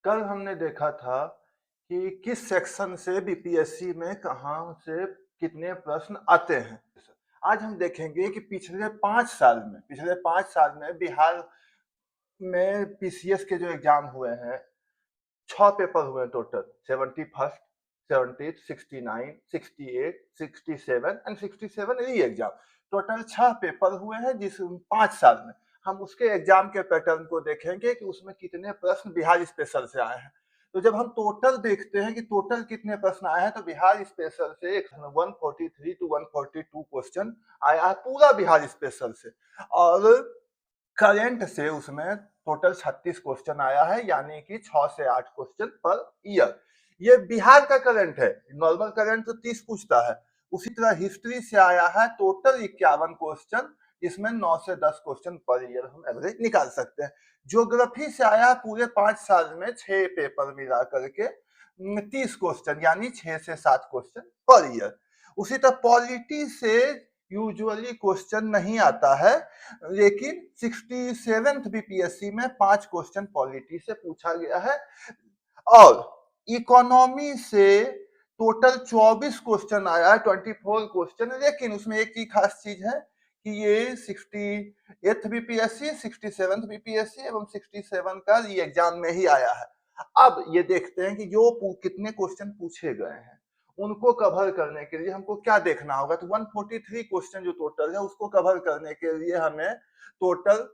कल हमने देखा था कि किस सेक्शन से बीपीएससी में कहाँ से कितने प्रश्न आते हैं। आज हम देखेंगे कि पिछले 5 साल में बिहार में पीसीएस के जो एग्जाम हुए हैं, 6 पेपर हुए टोटल। 71st, 70th, 69, 68, 67 एंड 67 री एग्जाम। टोटल 6 पेपर हुए हैं जिस 5 साल में। हम उसके एग्जाम के पैटर्न को देखेंगे कि उसमें कितने प्रश्न बिहार स्पेशल से आए हैं। तो जब हम टोटल देखते हैं कि टोटल कितने प्रश्न आए हैं, तो बिहार स्पेशल से 143 टू 142 क्वेश्चन आया है पूरा बिहार स्पेशल से। और करंट से उसमें टोटल 36 क्वेश्चन आया है, यानी कि 6 से 8 क्वेश्चन पर ईयर। ये बिहार का करंट है। नॉर्मल करंट तो 30 पूछता है। उसी तरह हिस्ट्री से आया है टोटल 51 क्वेश्चन, जिसमें 9 से 10 क्वेश्चन पर ईयर हम एवरेज निकाल सकते हैं। ज्योग्राफी से आया है पूरे 5 साल में 6 पेपर मिला करके 30 क्वेश्चन, यानी 6 से 7 क्वेश्चन पर ईयर। उसी तरह पॉलिटी से यूजुअली क्वेश्चन नहीं आता है, लेकिन 67th बीपीएससी में 5 क्वेश्चन पॉलिटी से पूछा गया है। और इकोनॉमी से टोटल 24 क्वेश्चन आया है, 24 क्वेश्चन। लेकिन उसमें एक ही खास चीज है कि ये 68th बीपीएससी, 67th बीपीएससी एवं 67 का री एग्जाम में ही आया है। अब ये देखते हैं कि जो कितने क्वेश्चन पूछे गए हैं, उनको कवर करने के लिए हमको क्या देखना होगा। तो 143 क्वेश्चन जो टोटल है, उसको कवर करने के लिए हमें टोटल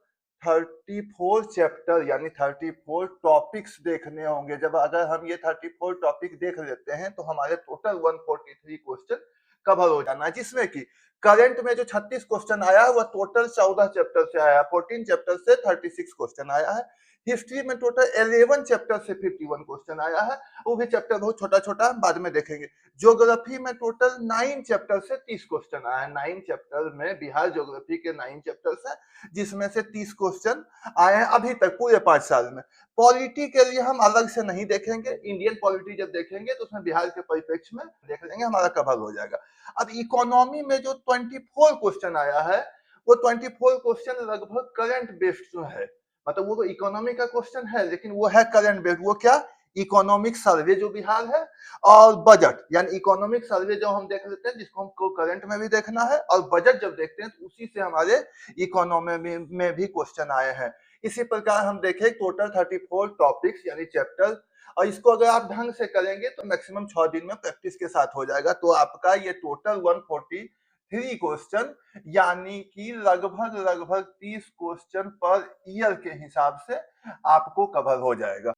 34 चैप्टर यानी 34 टॉपिक्स देखने होंगे। जब अगर हम ये 34 टॉपिक देख लेते हैं, तो हमारे टोटल 143 क्वेश्चन कवर हो जाना है। जिसमें कि करंट में जो 36 क्वेश्चन आया है, वह टोटल 14 चैप्टर से आया है। 14 चैप्टर से 36 क्वेश्चन आया है। हिस्ट्री में टोटल 11 चैप्टर से 51 क्वेश्चन आया है, वो भी चैप्टर बहुत छोटा छोटा, बाद में देखेंगे। ज्योग्राफी में टोटल 9 चैप्टर से 30 क्वेश्चन आया है। 9 चैप्टर में बिहार ज्योग्राफी के 9 चैप्टर्स है, जिसमें से 30 क्वेश्चन आए हैं अभी तक पूरे 5 साल में। पॉलिटी के लिए हम अलग से नहीं देखेंगे। इंडियन पॉलिटी जब देखेंगे तो उसमें बिहार के परिप्रेक्ष्य में देख लेंगे, हमारा कवर हो जाएगा। अब इकोनॉमी में जो 24 क्वेश्चन आया है, वो 24 क्वेश्चन लगभग करंट बेस्ड जो है, मतलब वो इकोनॉमी का क्वेश्चन है, लेकिन वो है करंट बेस्ड। वो क्या? इकोनॉमिक सर्वे जो बिहार है, और बजट, यानी इकोनॉमिक सर्वे जो हम देख लेते हैं, जिसको हमको करंट में भी देखना है, और बजट जब देखते हैं तो उसी से हमारे इकोनॉमी में भी क्वेश्चन आए हैं। इसी प्रकार हम देखें टोटल 34 टॉपिक्स यानी चैप्टर, और इसको अगर आप ढंग से करेंगे तो मैक्सिमम 6 दिन में प्रैक्टिस के साथ हो जाएगा। तो आपका ये टोटल 143 क्वेश्चन, यानी कि लगभग लगभग 30 क्वेश्चन पर ईयर के हिसाब से आपको कवर हो जाएगा।